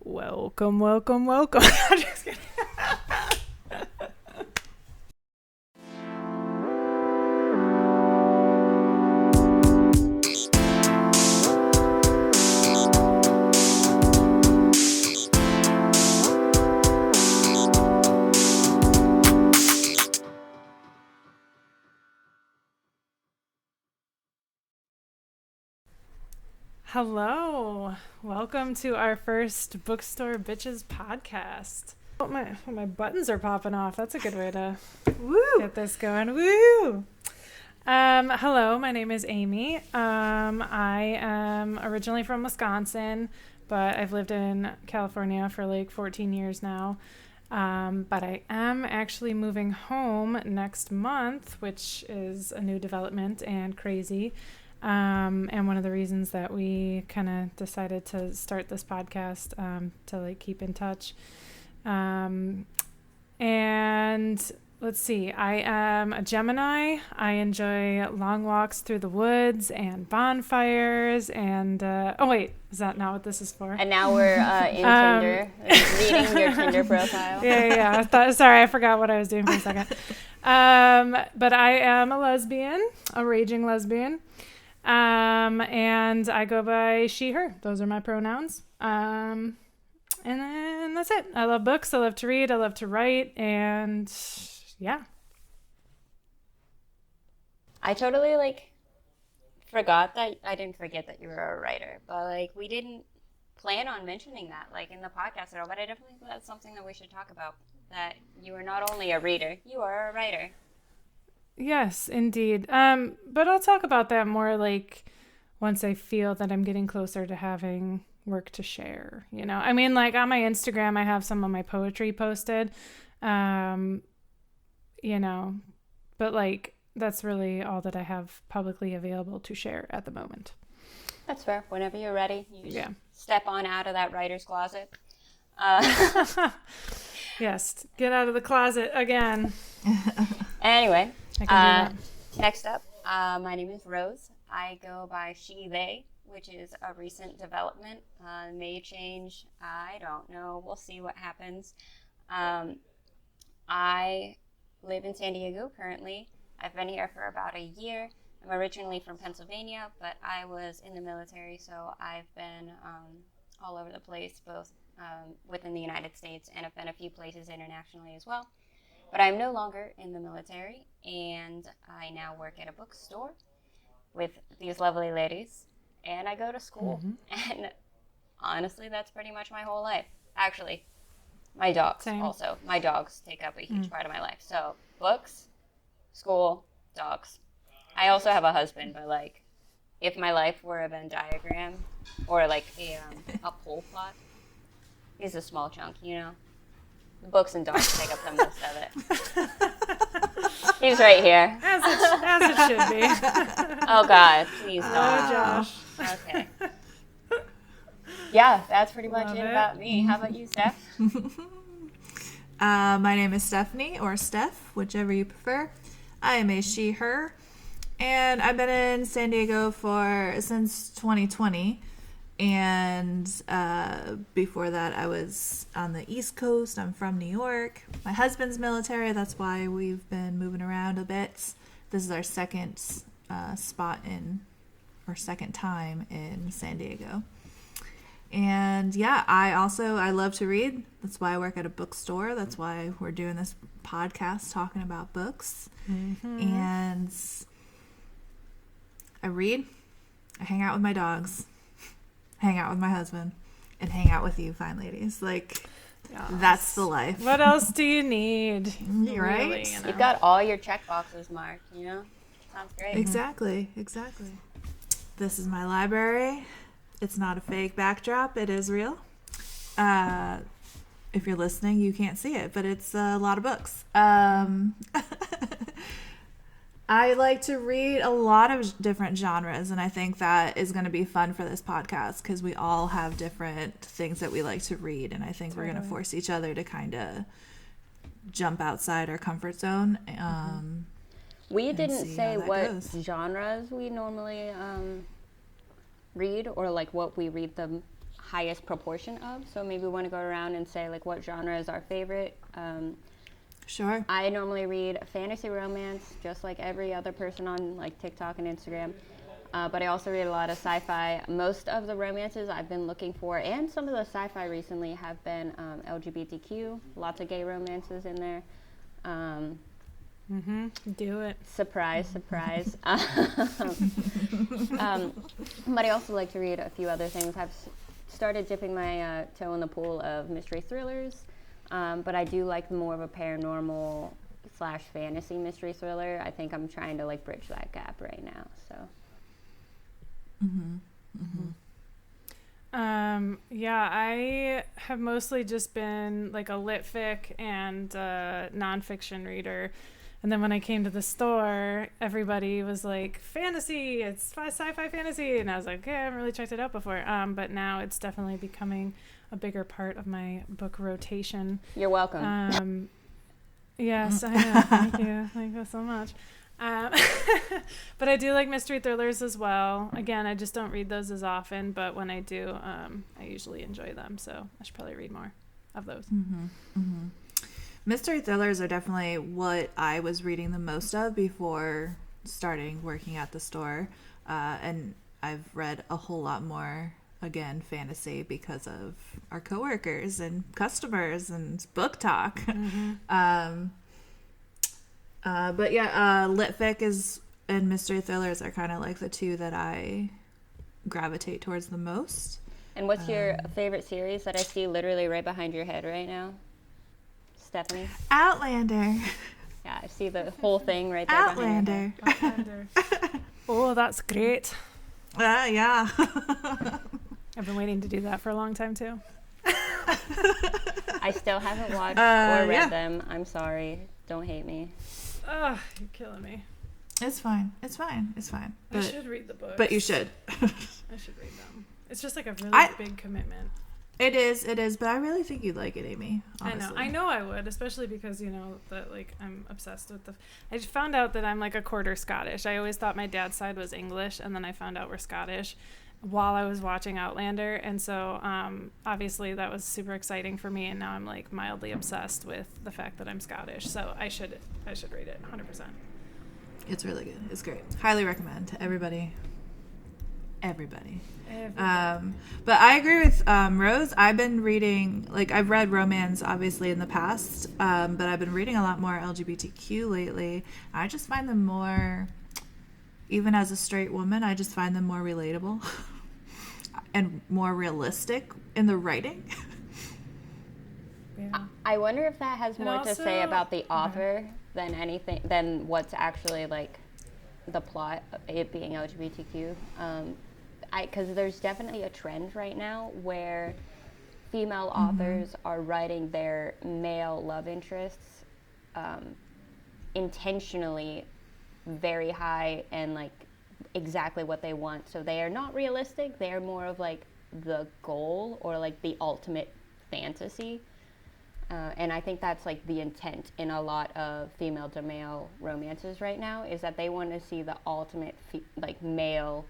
Welcome. I'm just kidding. Hello, welcome to our first Bookstore Bitches podcast. My buttons are popping off. That's a good way to get this going. Woo! Hello, my name is Amy. I am originally from Wisconsin, but I've lived in California for like 14 years now. But I am actually moving home next month, which is a new development and crazy. And one of the reasons that we kind of decided to start this podcast, to like keep in touch. And let's see, I am a Gemini. I enjoy long walks through the woods and bonfires and, oh wait, is that not what this is for? And now we're in Tinder, reading your Tinder profile. Yeah. Sorry, I forgot what I was doing for a second. But I am a lesbian, a raging lesbian. And I go by she, her. Those are my pronouns. And then that's it. I love books. I love to read. I love to write. And yeah. I totally forgot that I didn't forget that you were a writer, but we didn't plan on mentioning that in the podcast at all. But I definitely think that's something that we should talk about. That you are not only a reader, you are a writer. Yes, indeed. But I'll talk about that more once I feel that I'm getting closer to having work to share, I mean, on my Instagram, I have some of my poetry posted, but that's really all that I have publicly available to share at the moment. That's fair. Whenever you're ready, you step on out of that writer's closet. Yes, get out of the closet again. Anyway. I can do that. Next up, my name is Rose. I go by she, they, which is a recent development. May change. I don't know. We'll see what happens. I live in San Diego currently. I've been here for about a year. I'm originally from Pennsylvania, but I was in the military, so I've been all over the place, both within the United States, and I've been a few places internationally as well. But I'm no longer in the military, and I now work at a bookstore with these lovely ladies, and I go to school. Mm-hmm. And honestly, that's pretty much my whole life. Actually, my dogs also. My dogs take up a huge part of my life. So books, school, dogs. I also have a husband, but if my life were a Venn diagram or a pole plot, he's a small chunk, The books and dogs take up the most of it. He's right here. As it should be. Oh, God. Please don't. Oh, Josh. Okay. Yeah, that's pretty much it about me. How about you, Steph? My name is Stephanie, or Steph, whichever you prefer. I am a she, her. And I've been in San Diego since 2020. And before that, I was on the East Coast. I'm from New York. My husband's military. That's why we've been moving around a bit. This is our second second time in San Diego. And yeah, I love to read. That's why I work at a bookstore. That's why we're doing this podcast talking about books. Mm-hmm. And I read. I hang out with my dogs. Hang out with my husband, and hang out with you fine ladies. That's the life. What else do you need? You're right. Really, You've got all your check boxes marked, Sounds great. Exactly. This is my library. It's not a fake backdrop. It is real. If you're listening, you can't see it, but it's a lot of books. I like to read a lot of different genres, and I think that is going to be fun for this podcast because we all have different things that we like to read, and I think we're going to force each other to kind of jump outside our comfort zone. We didn't say what genres we normally read or what we read the highest proportion of. So maybe we want to go around and say like what genre is our favorite. Sure. I normally read fantasy romance, just like every other person on like TikTok and Instagram. But I also read a lot of sci-fi. Most of the romances I've been looking for, and some of the sci-fi recently, have been LGBTQ. Lots of gay romances in there. Do it. Surprise, surprise. But I also like to read a few other things. I've started dipping my toe in the pool of mystery thrillers. But I do like more of a paranormal / fantasy mystery thriller. I think I'm trying to like bridge that gap right now. So. Yeah, I have mostly just been like a lit fic and nonfiction reader. And then when I came to the store, everybody was like, fantasy, it's sci-fi fantasy. And I was like, okay, I haven't really checked it out before. But now it's definitely becoming a bigger part of my book rotation. You're welcome. Yes, I know. Thank you. Thank you so much. But I do like mystery thrillers as well. Again, I just don't read those as often, but when I do, I usually enjoy them. So I should probably read more of those. Mystery thrillers are definitely what I was reading the most of before starting working at the store. And I've read a whole lot more, again, fantasy because of our coworkers and customers and book talk. But yeah, lit fic and mystery thrillers are kind of like the two that I gravitate towards the most. And what's your favorite series that I see literally right behind your head right now, Stephanie? Outlander. Yeah, I see the whole thing right there Outlander. behind your head. Outlander. Oh, that's great. Yeah. I've been waiting to do that for a long time too. I still haven't watched or read them. I'm sorry. Don't hate me. Oh, you're killing me. It's fine. I should read the books. But you should. I should read them. It's just like a really big commitment. It is, but I really think you'd like it, Amy. Honestly. I know I would, especially because, you know, that like I'm obsessed with I just found out that I'm like a quarter Scottish. I always thought my dad's side was English, and then I found out we're Scottish while I was watching Outlander, and so obviously that was super exciting for me, and now I'm like mildly obsessed with the fact that I'm Scottish, so I should read it 100%. It's really good. It's great. Highly recommend to everybody. But I agree with Rose. I've been reading, like, I've read romance obviously in the past, but I've been reading a lot more LGBTQ lately. I just find them more, even as a straight woman, I just find them more relatable and more realistic in the writing. Yeah. I wonder if that has more to say about the author than what's actually like the plot, it being LGBTQ. Because there's definitely a trend right now where female authors are writing their male love interests intentionally very high and like exactly what they want. So they are not realistic. They are more of like the goal or like the ultimate fantasy. And I think that's like the intent in a lot of female to male romances right now, is that they want to see the ultimate like male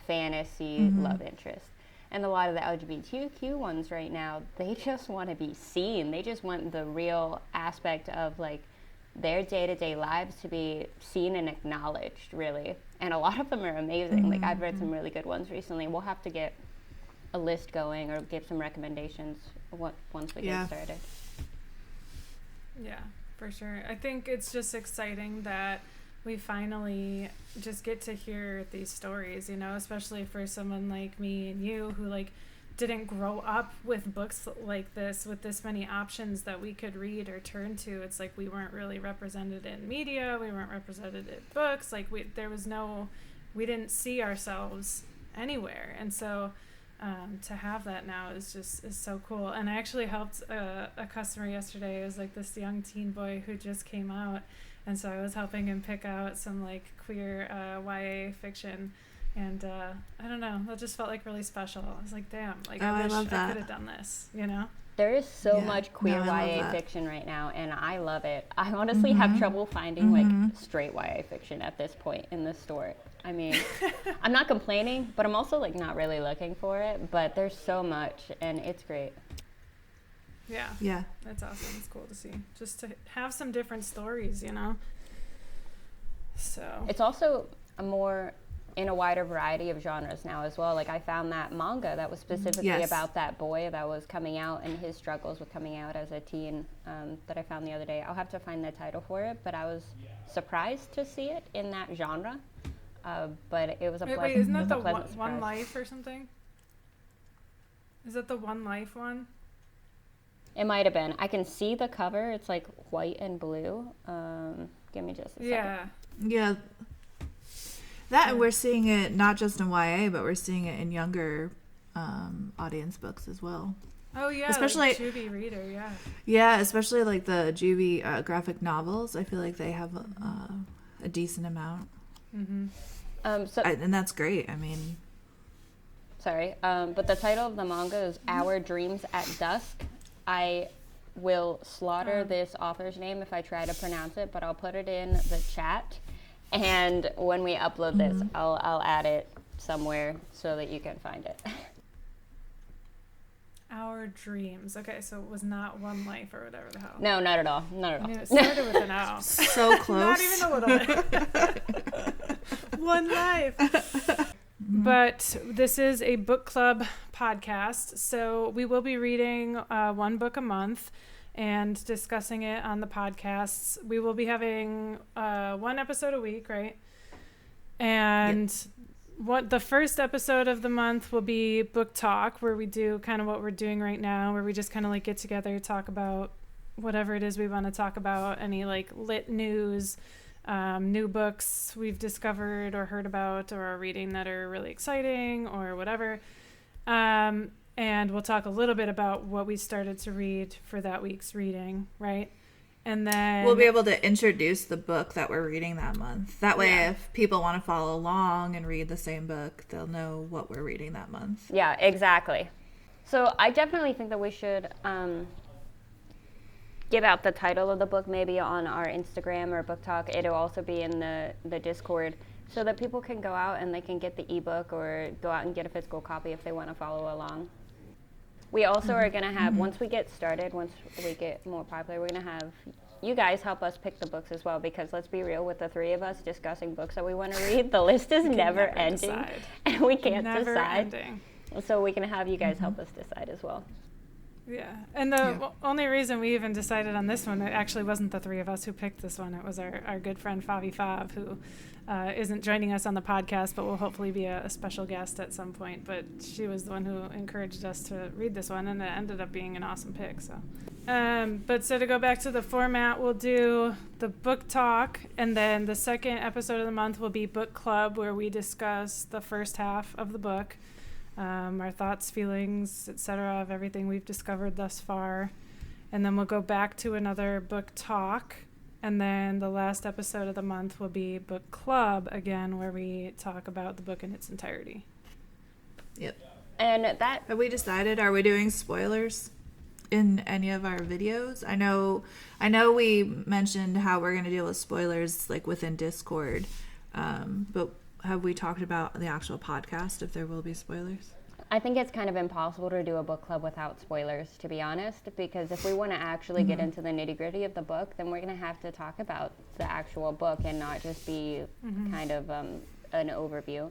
fantasy love interest. And a lot of the LGBTQ ones right now, they just want to be seen. They just want the real aspect of like their day-to-day lives to be seen and acknowledged, really. And a lot of them are amazing. Like I've read some really good ones recently. We'll have to get a list going or give some recommendations once we get started. Yeah, for sure. I think it's just exciting that we finally just get to hear these stories, you know, especially for someone like me and you who like didn't grow up with books like this, with this many options that we could read or turn to. It's like we weren't really represented in media, we weren't represented in books, like we didn't see ourselves anywhere. And so to have that now is so cool. And I actually helped a customer yesterday. It was like this young teen boy who just came out, and so I was helping him pick out some like queer YA fiction, and I don't know, that just felt like really special. I was like, damn, like I wish I could have done this, you know? There is so Yeah. much queer No, I love YA that. fiction right now, and I love it. I honestly have trouble finding like straight YA fiction at this point in the store. I mean, I'm not complaining, but I'm also like not really looking for it. But there's so much, and it's great. Yeah. Yeah. That's awesome. It's cool to see. Just to have some different stories, you know? So. It's also in a wider variety of genres now as well. Like I found that manga that was specifically Yes. about that boy that was coming out and his struggles with coming out as a teen that I found the other day. I'll have to find the title for it, but I was surprised to see it in that genre. But it was a pleasant, Wait, isn't it was that a the pleasant one surprise. Life or something? Is that the One Life one? It might have been. I can see the cover. It's like white and blue. Give me just a second. Yeah. Yeah. That and we're seeing it not just in YA, but we're seeing it in younger audience books as well. Oh yeah, Especially- like Juvie Reader, yeah. Yeah, especially like the Juvie graphic novels. I feel like they have a decent amount. And that's great. I mean, Sorry, but the title of the manga is Our Dreams at Dusk. I will slaughter this author's name if I try to pronounce it, but I'll put it in the chat. And when we upload this, I'll add it somewhere so that you can find it. Our Dreams. Okay, so it was not One Life or whatever the hell. No, not at all. Not at I all. mean, it started with an O. so close. Not even a little bit. One Life. But this is a book club podcast, so we will be reading one book a month and discussing it on the podcasts. We will be having one episode a week, right? And what the first episode of the month will be book talk, where we do kind of what we're doing right now, where we just kind of like get together, talk about whatever it is we want to talk about, any like lit news, new books we've discovered or heard about or are reading that are really exciting or whatever. And we'll talk a little bit about what we started to read for that week's reading, right? And then we'll be able to introduce the book that we're reading that month. That way, Yeah. if people want to follow along and read the same book, they'll know what we're reading that month. Yeah, exactly. So I definitely think that we should give out the title of the book maybe on our Instagram or Book Talk. It'll also be in the Discord so that people can go out and they can get the ebook or go out and get a physical copy if they want to follow along. We also are going to have, once we get started, once we get more popular, we're going to have you guys help us pick the books as well, because let's be real, with the three of us discussing books that we want to read, the list is never ending decide. and we can't Never decide. ending. So we can have you guys help us decide as well. Yeah, and the only reason we even decided on this one, it actually wasn't the three of us who picked this one. It was our good friend Favi Fav, who isn't joining us on the podcast, but will hopefully be a special guest at some point. But she was the one who encouraged us to read this one, and it ended up being an awesome pick. So, but so to go back to the format, we'll do the book talk, and then the second episode of the month will be book club, where we discuss the first half of the book. Our thoughts, feelings, etc. of everything we've discovered thus far. And then we'll go back to another book talk. And then the last episode of the month will be book club again, where we talk about the book in its entirety. Yep. And that Have we decided, are we doing spoilers in any of our videos? I know we mentioned how we're going to deal with spoilers like within Discord, but have we talked about the actual podcast, if there will be spoilers? I think it's kind of impossible to do a book club without spoilers, to be honest, because if we want to actually get into the nitty-gritty of the book, then we're going to have to talk about the actual book and not just be kind of an overview.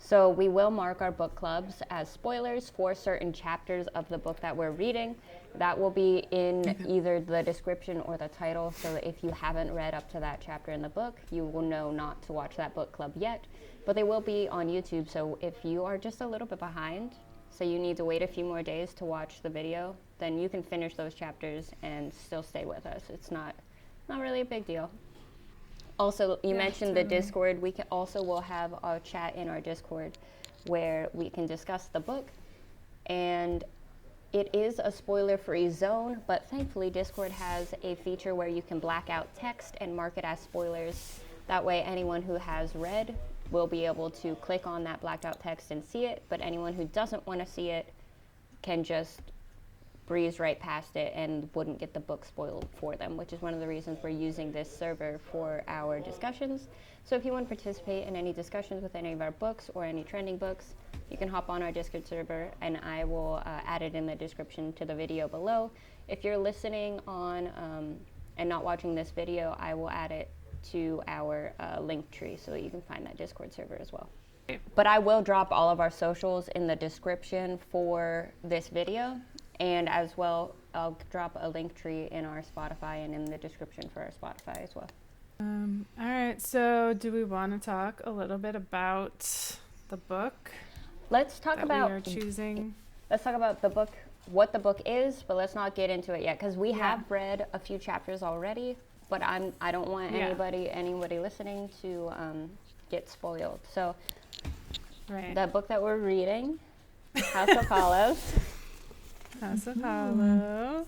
So we will mark our book clubs as spoilers for certain chapters of the book that we're reading. That will be in either the description or the title, so that if you haven't read up to that chapter in the book, you will know not to watch that book club yet. But they will be on YouTube, so if you are just a little bit behind, so you need to wait a few more days to watch the video, then you can finish those chapters and still stay with us. It's not really a big deal. Also, you mentioned the Discord. We will have a chat in our Discord where we can discuss the book, and it is a spoiler-free zone, but thankfully Discord has a feature where you can black out text and mark it as spoilers. That way anyone who has read will be able to click on that blacked out text and see it, but anyone who doesn't want to see it can just breeze right past it and wouldn't get the book spoiled for them, which is one of the reasons we're using this server for our discussions. So if you want to participate in any discussions with any of our books or any trending books, you can hop on our Discord server, and I will add it in the description to the video below. If you're listening on and not watching this video, I will add it to our link tree so that you can find that Discord server as well. But I will drop all of our socials in the description for this video, and as well, I'll drop a link tree in our Spotify and in the description for our Spotify as well. All right, so do we want to talk a little bit about the book? Let's talk about we are choosing. Let's talk about the book, what the book is, but let's not get into it yet because we have read a few chapters already. But I don't want anybody listening to get spoiled. So the book that we're reading, House of Hollows. House of Hollow.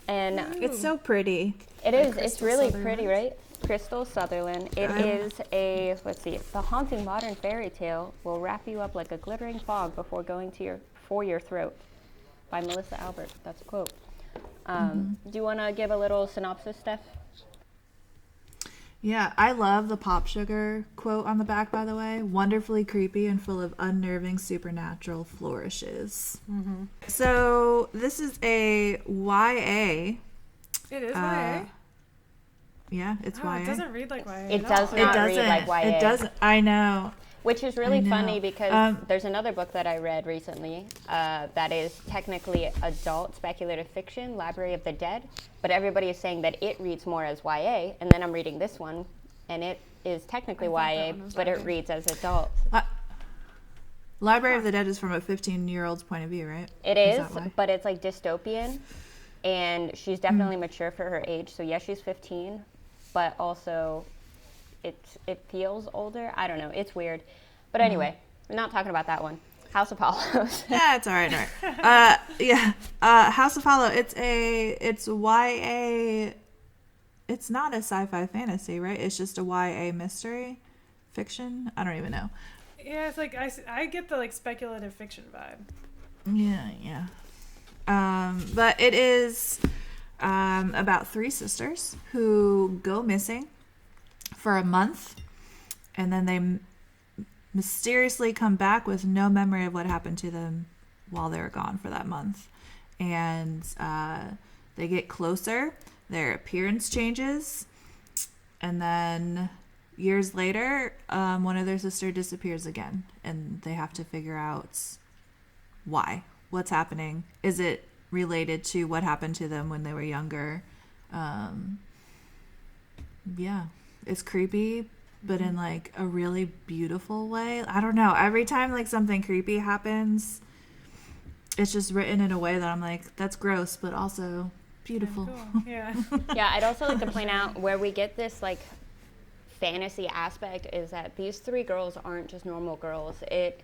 And it's so pretty. It is. It's really pretty, right? Crystal Sutherland. It is a, let's see, the haunting modern fairy tale will wrap you up like a glittering fog before going to your throat, by Melissa Albert. That's a quote. Do you want to give a little synopsis, Steph? Yeah, I love the Pop Sugar quote on the back, by the way. Wonderfully creepy and full of unnerving supernatural flourishes. So this is a YA. It is YA. Yeah, it's YA. It doesn't read like YA. It does not read like YA. It doesn't. I know. Which is really funny because there's another book that I read recently that is technically adult speculative fiction, Library of the Dead, but everybody is saying that it reads more as YA, and then I'm reading this one, and it is technically YA, but it reads as adult. Library of the Dead is from a 15-year-old's point of view, right? It is, but it's like dystopian, and she's definitely mature for her age, so yes, she's 15, but also it feels older. I don't know. It's weird. But anyway, we're not talking about that one. House of Hollows. Yeah, it's all right. House of Hollow. It's YA. It's not a sci-fi fantasy, right? It's just a YA mystery fiction. I don't even know. Yeah, it's like I get the like speculative fiction vibe. Yeah. But it is about three sisters who go missing for a month, and then they mysteriously come back with no memory of what happened to them while they were gone for that month. And they get closer, their appearance changes, and then years later, one of their sister disappears again, and they have to figure out what's happening. Is it related to what happened to them when they were younger? It's creepy, but in like a really beautiful way. I don't know. Every time like something creepy happens, it's just written in a way that I'm like, that's gross, but also beautiful. Cool. Yeah. Yeah, I'd also like to point out where we get this like fantasy aspect is that these three girls aren't just normal girls. It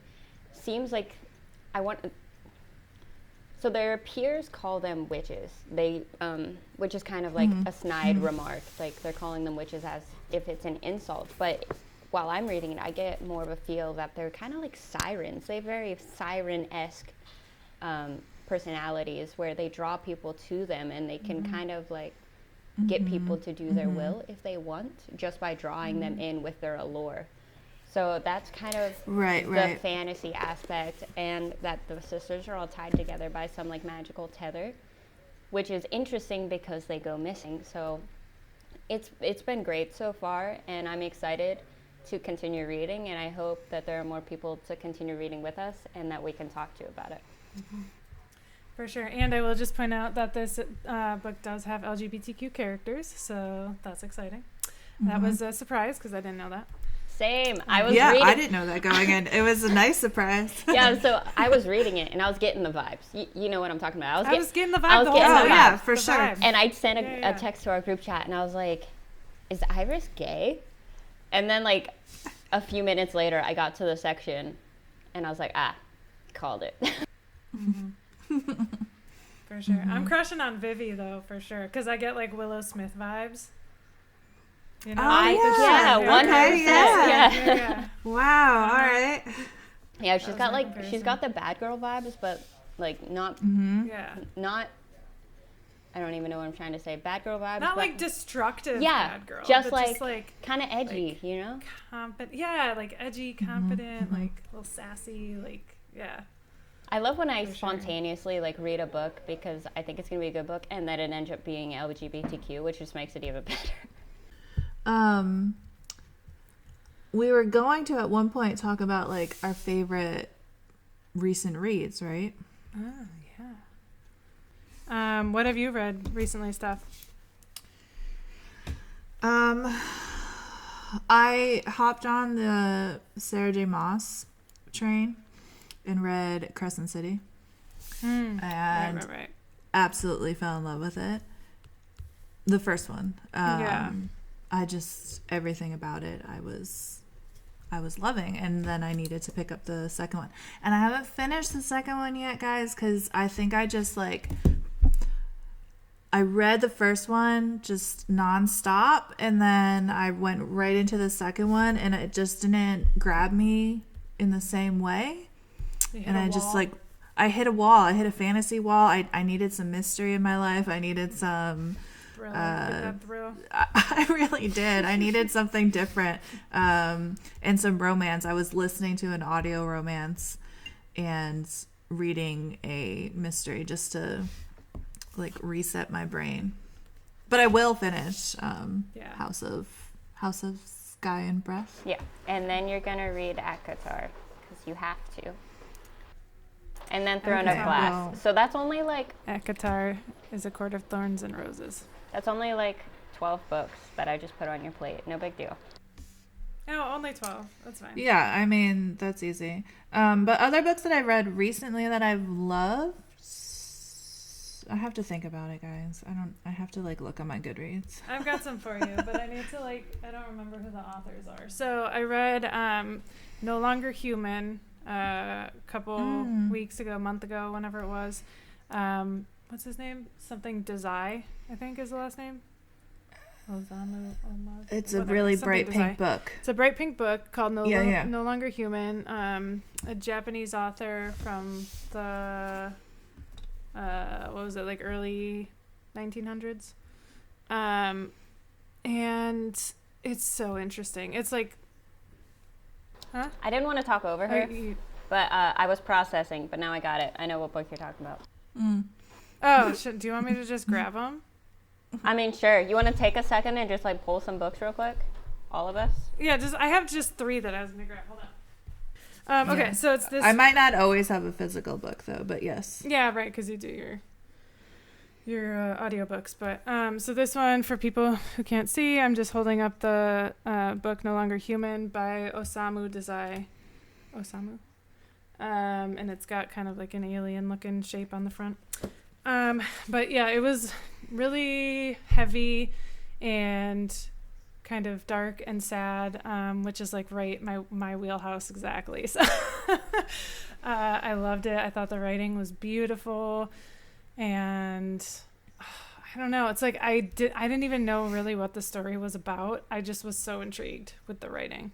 seems like so their peers call them witches. They, which is kind of like a snide remark. Like they're calling them witches as if it's an insult. But while I'm reading it, I get more of a feel that they're kind of like sirens. They have very siren-esque personalities where they draw people to them, and they can kind of like get people to do their will if they want, just by drawing them in with their allure. So that's kind of the fantasy aspect, and that the sisters are all tied together by some like magical tether, which is interesting because they go missing. So it's been great so far, and I'm excited to continue reading, and I hope that there are more people to continue reading with us and that we can talk to about it. For sure. And I will just point out that this book does have LGBTQ characters, so that's exciting. That was a surprise because I didn't know that. Same. I was reading. I didn't know that going in. It was a nice surprise. Yeah, so I was reading it and I was getting the vibes. You know what I'm talking about. I was getting the vibe. Yeah, for sure. Vibe. And I'd sent a text to our group chat and I was like, is Iris gay? And then like a few minutes later, I got to the section and I was like, called it. For sure. I'm crushing on Vivi though, for sure. Because I get like Willow Smith vibes. You know, 100%. Okay, yeah. Wow. All right. Yeah, she's got like she's got the bad girl vibes, but like not I don't even know what I'm trying to say. Bad girl vibes. Not like destructive yeah, bad girl. just but like kind of edgy, like, you know? Yeah, like edgy, confident, like a little sassy, like, yeah. I love when I spontaneously like read a book because I think it's going to be a good book and then it ends up being LGBTQ, which just makes it even better. We were going to at one point talk about like our favorite recent reads, right? Oh, yeah. What have you read recently, Steph? I hopped on the Sarah J. Maas train and read Crescent City. And Right. absolutely fell in love with it. The first one. I just, everything about it, I was loving, and then I needed to pick up the second one. And I haven't finished the second one yet, guys, because I think I just like, I read the first one just nonstop, and then I went right into the second one, and it just didn't grab me in the same way. And I just like, I hit a wall. I hit a fantasy wall. I needed some mystery in my life. I needed some... I really did. I needed something different, and some romance. I was listening to an audio romance and reading a mystery just to like reset my brain. But I will finish House of Sky and Breath. Yeah, and then you're gonna read ACOTAR because you have to. And then Throne of Glass. Well, so that's only like... ACOTAR is A Court of Thorns and Roses. That's only like 12 books that I just put on your plate. No big deal. Oh, only 12. That's fine. Yeah, I mean, that's easy. But other books that I've read recently that I've loved, I have to think about it, guys. I have to like look on my Goodreads. I've got some for you, but I need to I don't remember who the authors are. So I read No Longer Human a couple weeks ago, a month ago, whenever it was. What's his name? Something Desai, I think is the last name. It's a really bright pink book. It's a bright pink book called No Longer Human. A Japanese author from the what was it, like early 1900s. And it's so interesting. It's like, huh? I didn't want to talk over her, but I was processing, but now I got it. I know what book you're talking about. Oh, do you want me to just grab them? I mean, sure. You want to take a second and just like pull some books real quick? All of us? Yeah, I have just 3 that I was going to grab. Hold on. Okay, so it's this. I might not always have a physical book though, but yes. Yeah, right, because you do your audiobooks. But so this one, for people who can't see, I'm just holding up the book No Longer Human by Osamu Dazai. Osamu. And it's got kind of like an alien looking shape on the front. But yeah, it was really heavy and kind of dark and sad, which is like right my wheelhouse exactly. So I loved it. I thought the writing was beautiful, and I don't know. It's like I didn't even know really what the story was about. I just was so intrigued with the writing.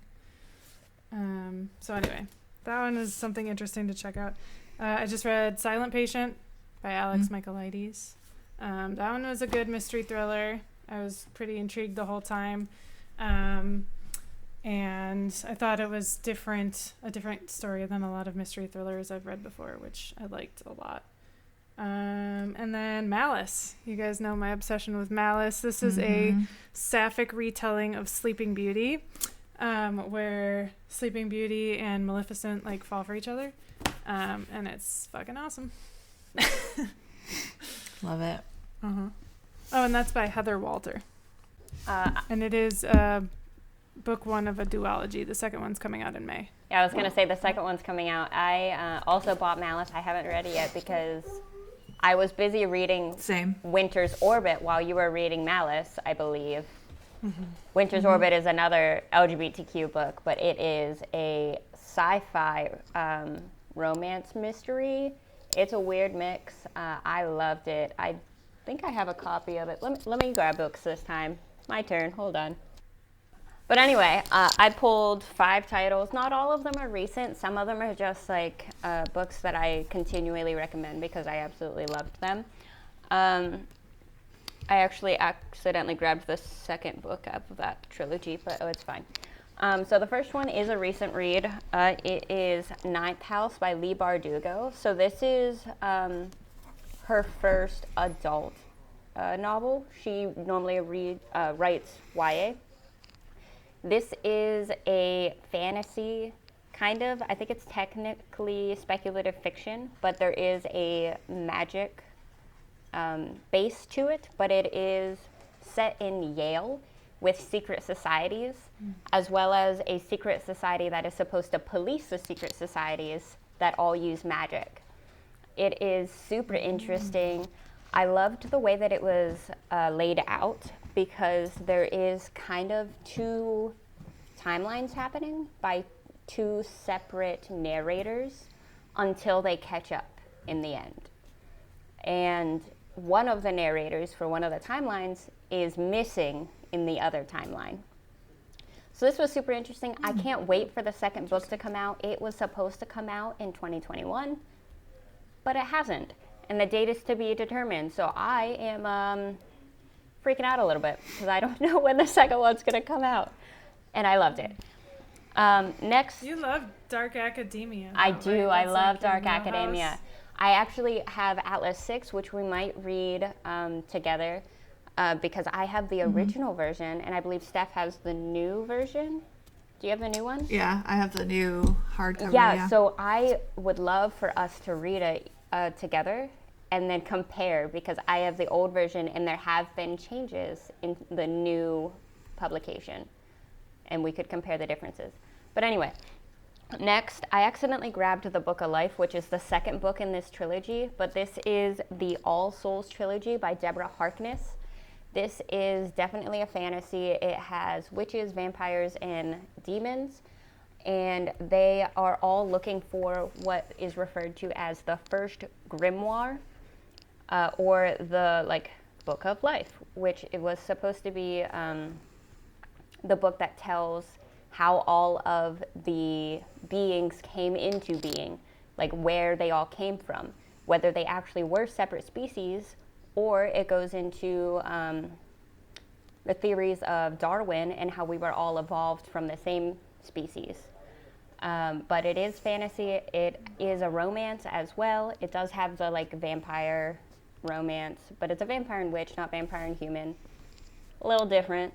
So anyway, that one is something interesting to check out. I just read Silent Patient by Alex Michaelides. That one was a good mystery thriller. I was pretty intrigued the whole time. And I thought it was a different story than a lot of mystery thrillers I've read before, which I liked a lot. And then Malice. You guys know my obsession with Malice. This is a sapphic retelling of Sleeping Beauty, where Sleeping Beauty and Maleficent like fall for each other. And it's fucking awesome. Love it. Oh, and that's by Heather Walter. And it is book 1 of a duology. The second one's coming out in May. Yeah, I was going to say the second one's coming out. I also bought Malice. I haven't read it yet because I was busy reading Winter's Orbit while you were reading Malice, I believe. Winter's Orbit is another LGBTQ book, but it is a sci-fi romance mystery. It's a weird mix. I loved it. I think I have a copy of it. Let me grab books this time. My turn. Hold on. But anyway, I pulled 5 titles. Not all of them are recent. Some of them are just like books that I continually recommend because I absolutely loved them. I actually accidentally grabbed the second book of that trilogy, but it's fine. So the first one is a recent read. It is Ninth House by Leigh Bardugo. So this is her first adult novel. She normally writes YA. This is a fantasy, kind of. I think it's technically speculative fiction, but there is a magic base to it. But it is set in Yale with secret societies, as well as a secret society that is supposed to police the secret societies that all use magic. It is super interesting. I loved the way that it was laid out, because there is kind of two timelines happening by two separate narrators until they catch up in the end. And one of the narrators for one of the timelines is missing in the other timeline. So this was super interesting. I can't wait for the second book to come out. It was supposed to come out in 2021, but it hasn't. And the date is to be determined. So I am freaking out a little bit because I don't know when the second one's going to come out. And I loved it. Next. You love dark academia. I do. Right? I love like dark academia. I actually have Atlas 6, which we might read together because I have the original version, and I believe Steph has the new version. Do you have the new one? Yeah, I have the new hardcover. Yeah, so I would love for us to read it together and then compare, because I have the old version and there have been changes in the new publication, and we could compare the differences. But anyway, next, I accidentally grabbed the Book of Life, which is the second book in this trilogy, but this is the All Souls trilogy by Deborah Harkness. This is definitely a fantasy. It has witches, vampires, and demons, and they are all looking for what is referred to as the first grimoire, or the Book of Life, which it was supposed to be the book that tells how all of the beings came into being, like where they all came from, whether they actually were separate species, or it goes into the theories of Darwin and how we were all evolved from the same species. But it is fantasy. It is a romance as well. It does have the vampire romance, but it's a vampire and witch, not vampire and human. A little different.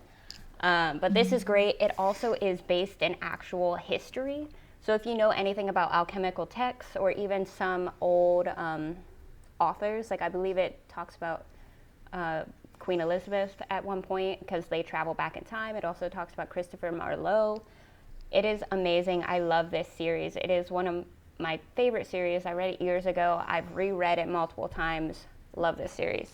But this is great. It also is based in actual history. So if you know anything about alchemical texts, or even some old authors, I believe it talks about Queen Elizabeth at one point, because they travel back in time. It also talks about Christopher Marlowe. It is amazing. I love this series. It is one of my favorite series. I read it years ago. I've reread it multiple times. Love this series.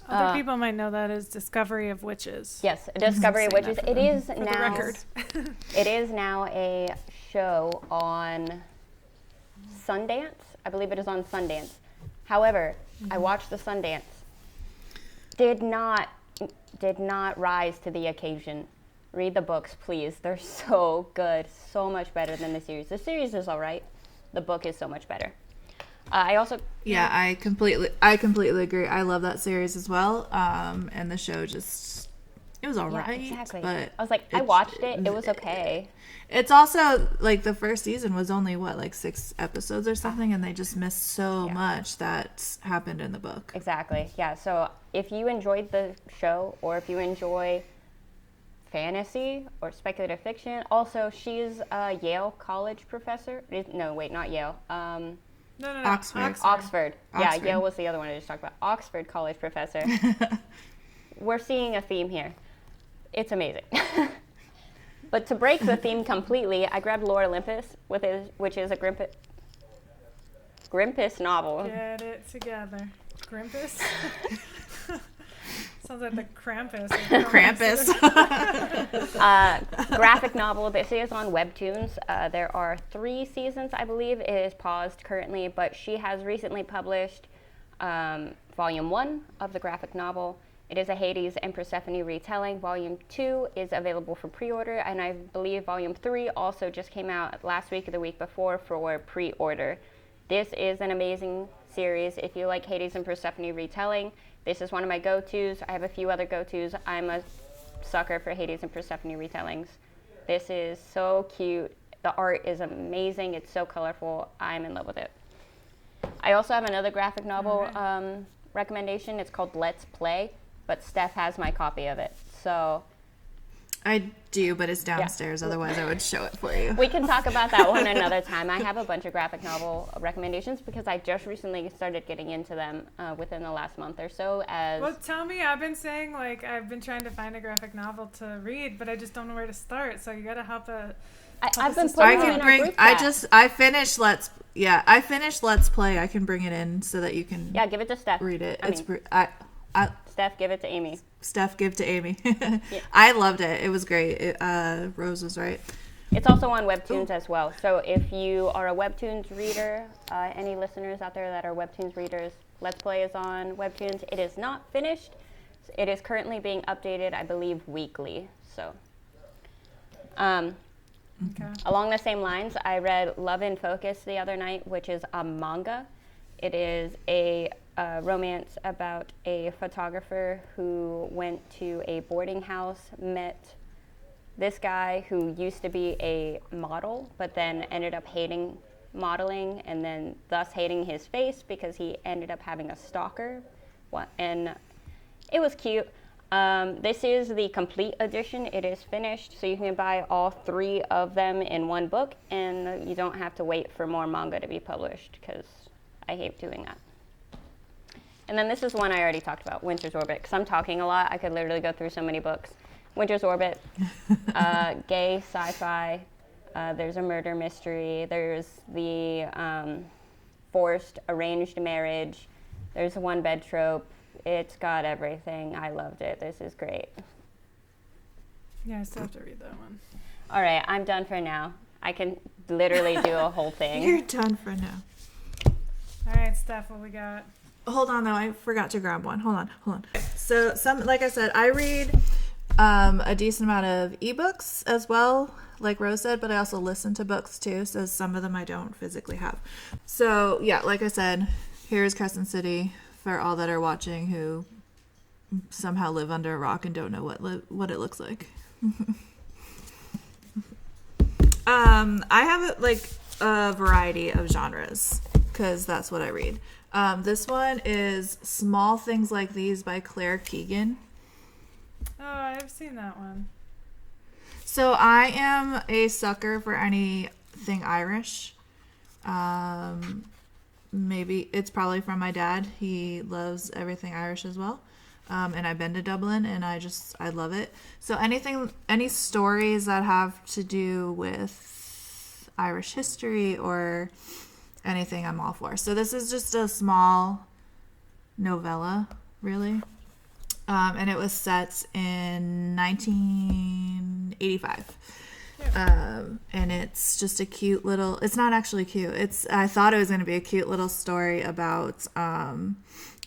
Other people might know that as Discovery of Witches. Yes, Discovery of Witches. It is For now. the record. It is now a show on Sundance. I believe it is on Sundance. However, I watched the Sundance. Did not rise to the occasion. Read the books, please. They're so good, so much better than the series. The series is all right. The book is so much better. I also I completely agree. I love that series as well. And the show just, it was all right. Exactly. But I was like, I watched it. It was okay. It's also the first season was only 6 episodes or something, and they just missed so much that happened in the book. Exactly. Yeah. So if you enjoyed the show, or if you enjoy fantasy or speculative fiction, also she's a Yale College professor. No, wait, not Yale. No. Oxford. Yeah, Yale was the other one I just talked about. Oxford College professor. We're seeing a theme here. It's amazing. But to break the theme completely, I grabbed Lore Olympus, which is a Grimpus novel. Get it together. Grimpus? Sounds like the Krampus. Krampus. Graphic novel. This is on Webtoons. There are 3 seasons, I believe. It is paused currently, but she has recently published Volume 1 of the graphic novel. It is a Hades and Persephone retelling. Volume 2 is available for pre-order, and I believe Volume 3 also just came out last week or the week before for pre-order. This is an amazing series. If you like Hades and Persephone retelling, this is one of my go-tos. I have a few other go-tos. I'm a sucker for Hades and Persephone retellings. This is so cute. The art is amazing. It's so colorful. I'm in love with it. I also have another graphic novel recommendation. It's called Let's Play, but Steph has my copy of it. So I do, but it's downstairs. Otherwise, I would show it for you. we can talk about that one another time. I have a bunch of graphic novel recommendations because I just recently started getting into them within the last month or so. Well, tell me. I've been saying, like, I've been trying to find a graphic novel to read, but I just don't know where to start. So you got to help I've been putting them in our group chat. I finished Let's Play. I can bring it in so that you can give it to Steph. read it. Steph, give it to Amy. Steph, give to Amy. Yeah. I loved it. It was great. Rose was right. It's also on Webtoons as well. So if you are a Webtoons reader, any listeners out there that are Webtoons readers, Let's Play is on Webtoons. It is not finished. It is currently being updated, I believe, weekly. So, along the same lines, I read Love in Focus the other night, which is a manga. It is a romance about a photographer who went to a boarding house, met this guy who used to be a model, but then ended up hating modeling and then thus hating his face because he ended up having a stalker. And it was cute. This is the complete edition. It is finished, so you can buy all 3 of them in one book, and you don't have to wait for more manga to be published because I hate doing that. And then this is one I already talked about, Winter's Orbit, because I'm talking a lot. I could literally go through so many books. Winter's Orbit, gay sci-fi. There's a murder mystery. There's the forced arranged marriage. There's a one-bed trope. It's got everything. I loved it. This is great. Yeah, I still have to read that one. All right, I'm done for now. I can literally do a whole thing. You're done for now. All right, Steph, what we got? Hold on, though. I forgot to grab one. Hold on. So, like I said, I read a decent amount of ebooks as well, like Rose said, but I also listen to books too, so some of them I don't physically have. So, yeah, like I said, here's Crescent City for all that are watching who somehow live under a rock and don't know what it looks like. I have like a variety of genres because that's what I read. This one is Small Things Like These by Claire Keegan. Oh, I've seen that one. So I am a sucker for anything Irish. Maybe it's probably from my dad. He loves everything Irish as well. And I've been to Dublin and I love it. So any stories that have to do with Irish history or anything, I'm all for. So this is just a small novella, really. And it was set in 1985. And it's just a cute little, it's not actually cute. I thought it was going to be a cute little story about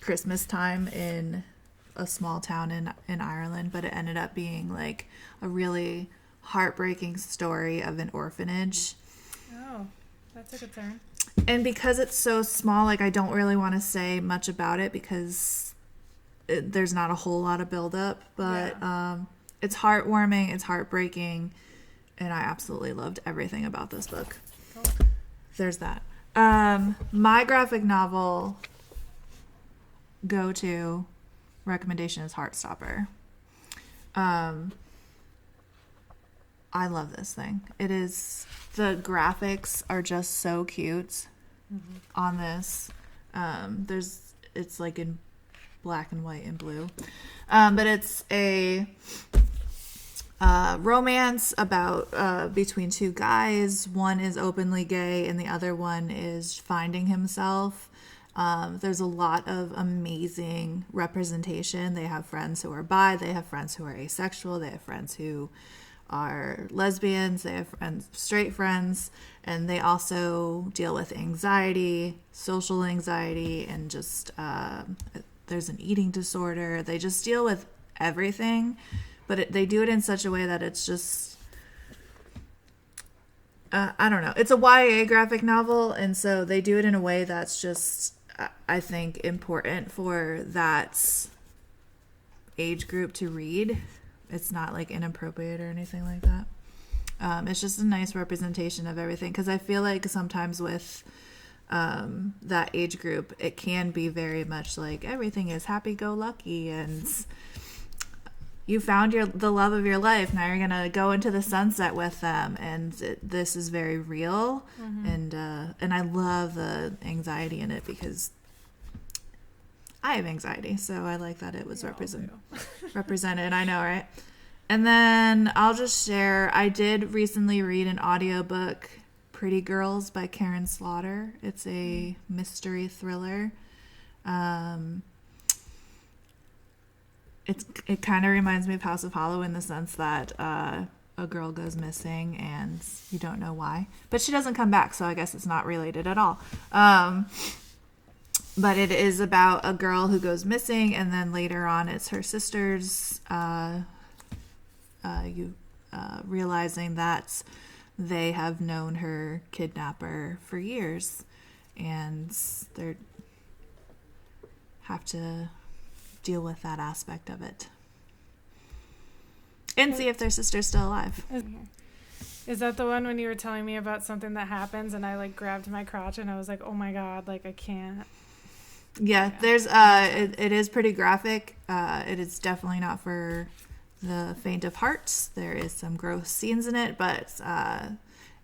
Christmas time in a small town in Ireland, but it ended up being like a really heartbreaking story of an orphanage. Oh, that took a turn. And because it's so small, like I don't really want to say much about it because there's not a whole lot of buildup, but it's heartwarming, it's heartbreaking, and I absolutely loved everything about this book. Cool. There's that. My graphic novel go-to recommendation is Heartstopper. I love this thing. The graphics are just so cute on this. It's like in black and white and blue. But it's a romance about between 2 guys. One is openly gay and the other one is finding himself. There's a lot of amazing representation. They have friends who are bi, they have friends who are asexual, they have friends who are lesbians, they have straight friends, and they also deal with anxiety, social anxiety, and just there's an eating disorder. They just deal with everything, but they do it in such a way that it's just I don't know. It's a YA graphic novel, and so they do it in a way that's just I think, important for that age group to read. It's not like inappropriate or anything like that. It's just a nice representation of everything, because I feel like sometimes with that age group, it can be very much like everything is happy-go-lucky and you found the love of your life. Now you're gonna go into the sunset with them, and this is very real. And I love the anxiety in it, because I have anxiety, so I like that it was represented. I know, right? And then I'll just share, I did recently read an audiobook, Pretty Girls by Karen Slaughter. It's a mystery thriller. It kind of reminds me of House of Hollow in the sense that a girl goes missing and you don't know why. But she doesn't come back, so I guess it's not related at all. But it is about a girl who goes missing, and then later on it's her sisters realizing that they have known her kidnapper for years, and they have to deal with that aspect of it and see if their sister's still alive. Is that the one when you were telling me about something that happens and I like grabbed my crotch and I was like, oh my God, like I can't. Yeah, there's it is pretty graphic. It is definitely not for the faint of heart. There is some gross scenes in it, but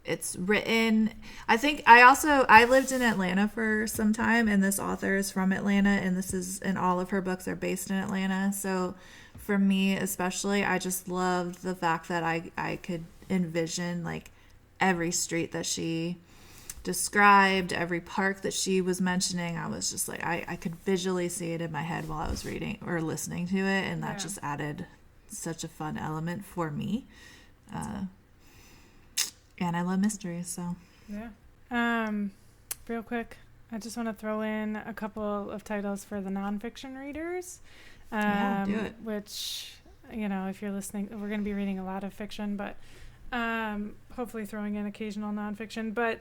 it's written, I lived in Atlanta for some time, and this author is from Atlanta, and all of her books are based in Atlanta. So for me especially, I just loved the fact that I could envision like every street that she described, every park that she was mentioning. I was just like, I could visually see it in my head while I was reading or listening to it, and that just added such a fun element for me. And I love mysteries, so. Yeah. Real quick, I just want to throw in a couple of titles for the nonfiction readers. Do it. Which, if you're listening, we're going to be reading a lot of fiction, but hopefully throwing in occasional nonfiction. But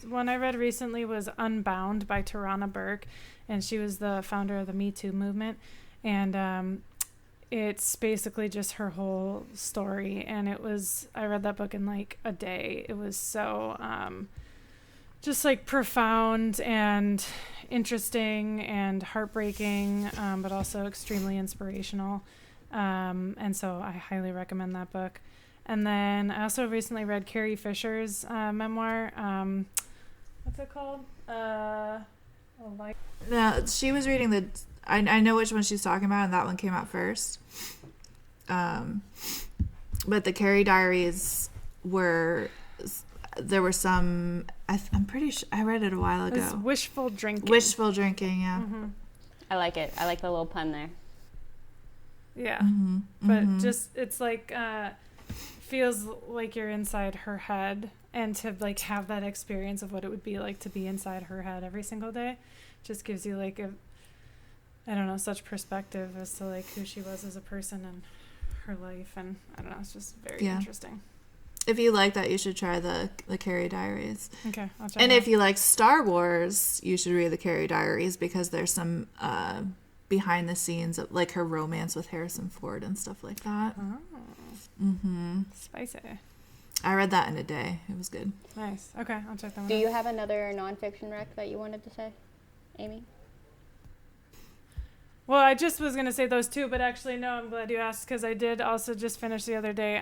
one I read recently was Unbound by Tarana Burke, and she was the founder of the Me Too movement. And it's basically just her whole story, and I read that book in like a day. It was so just like profound and interesting and heartbreaking, but also extremely inspirational, and so I highly recommend that book. And then I also recently read Carrie Fisher's memoir. What's it called? No, she was reading I know which one she's talking about, and that one came out first. But the Carrie Diaries there were some, I'm pretty sure, I read it a while ago. It's wishful drinking. Wishful drinking, yeah. Mm-hmm. I like it. I like the little pun there. Yeah. Mm-hmm. But just, it's like, feels like you're inside her head, and to like have that experience of what it would be like to be inside her head every single day just gives you like such perspective as to like who she was as a person and her life, and I don't know, it's just very interesting. If you like that, you should try the Carrie Diaries. Okay, I'll try. And that. if you like Star Wars, you should read the Carrie Diaries, because there's some behind the scenes of like her romance with Harrison Ford and stuff like that. Oh. Mm-hmm. Spicy. I read that in a day. It was good. Nice. Okay, I'll check that one out. Do you have another nonfiction rec that you wanted to say, Amy? Well, I just was going to say those two, but actually, no, I'm glad you asked, because I did also just finish the other day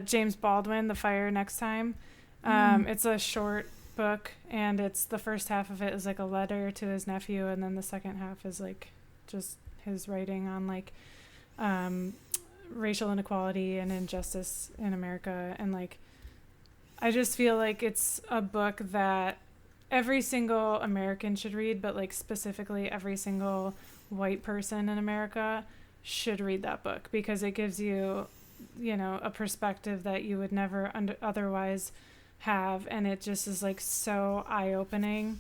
James Baldwin, The Fire Next Time. It's a short book, and it's the first half of it is like a letter to his nephew, and then the second half is like just his writing on like racial inequality and injustice in America. And like, I just feel like it's a book that every single American should read, but like specifically every single white person in America should read that book, because it gives you, a perspective that you would never otherwise have. And it just is like so eye-opening.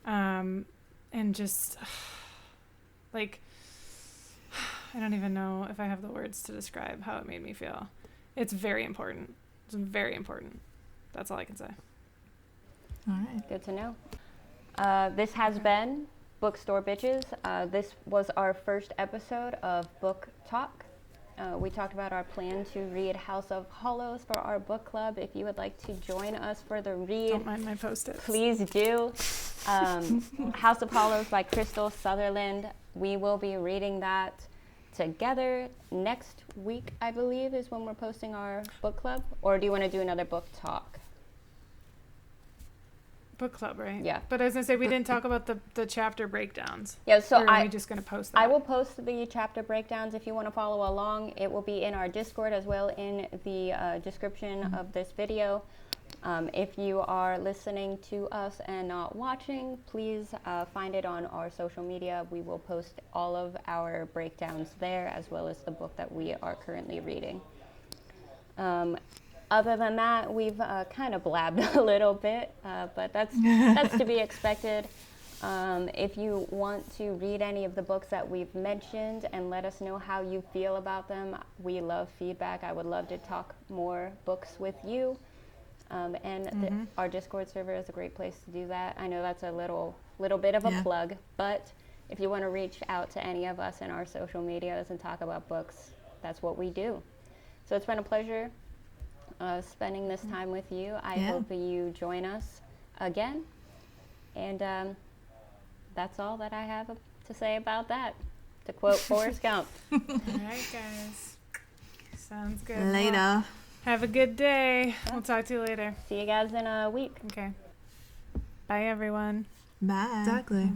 And just like, I don't even know if I have the words to describe how it made me feel. It's very important. It's very important. That's all I can say. All right. Good to know. This has been Bookstore Bitches. This was our first episode of Book Talk. We talked about our plan to read House of Hollows for our book club. If you would like to join us for the read, Don't mind my Post-its. please do. House of Hollows by Crystal Sutherland. We will be reading that together next week, I believe, is when we're posting our book club. Or do you want to do another book talk? Book club, right? Yeah. But I was going to say, we didn't talk about the chapter breakdowns. Yeah, so or are we just going to post that? I will post the chapter breakdowns if you want to follow along. It will be in our Discord as well in the description of this video. If you are listening to us and not watching, please find it on our social media. We will post all of our breakdowns there, as well as the book that we are currently reading. Other than that, we've kind of blabbed a little bit, but that's to be expected. If you want to read any of the books that we've mentioned and let us know how you feel about them, we love feedback. I would love to talk more books with you. Our Discord server is a great place to do that. I know that's a little bit of a plug, but if you want to reach out to any of us in our social medias and talk about books, that's what we do. So it's been a pleasure spending this time with you. I hope that you join us again. And that's all that I have to say about that, to quote Forrest Gump. All right, guys. Sounds good. Later. Well, have a good day. We'll talk to you later. See you guys in a week. Okay. Bye, everyone. Bye. Exactly.